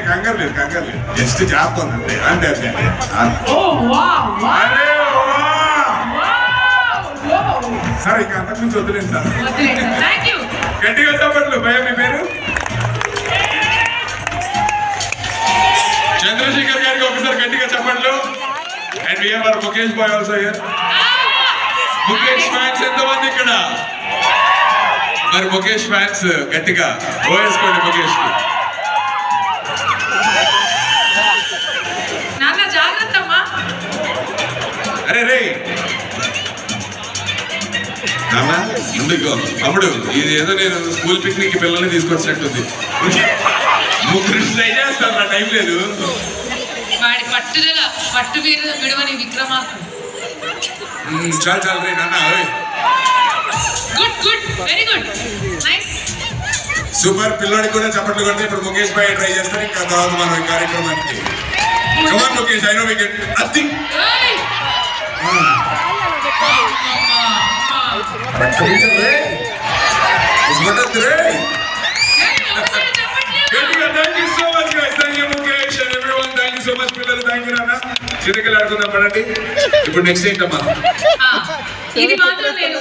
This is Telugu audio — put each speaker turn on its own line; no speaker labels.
కంగారు లేదు జస్ట్ చేస్తాను అంతే అంటే అంతే సార్ ఇంకా అంతకు మించి వద్దులేండి సార్. గట్టిగా చెప్పట్లు భయ మీ పేరు చంద్రశేఖర్ గారికి ఒకసారి గట్టిగా చెప్పట్లు. And we have Mukesh bhai also here. Mukesh fans ఎంతమంది ఇక్కడ? మరి ముఖేష్ ఫ్యాన్స్ గట్టిగా ఓవేసుకోండి ముఖేష్ కి. అరే రే నాన్న ముందుకు అమ్ముడు ఇది ఏదో నేను స్కూల్ పిక్నిక్ పిల్లల్ని తీసుకొచ్చినట్టుంది. ముగ్గురు ట్రై చేస్తాను నా టైం లేదు.
వాడి పట్టుదల పట్టు విడవని విక్రమార్కుడు.
చాలు రే నాన్న.
Good very good nice
super. పిల్లోడికి కూడా చప్పట్లు కొడితే ఇప్పుడు ముఖేష్ భాయ్ ట్రై చేస్తారు. ఇంకా తర్వాత మనం ఈ కార్యక్రమానికి come on Mukesh I know we get nothing. Thank you so much guys. Thank you Mukesh and everyone. Thank you so much పిల్లలు. థ్యాంక్ యూ నాన్న. చిన్నకలు ఆడుకుందాం పడండి. ఇప్పుడు నెక్స్ట్ ఏంటమ్మా?
ఇది మాత్రం నేను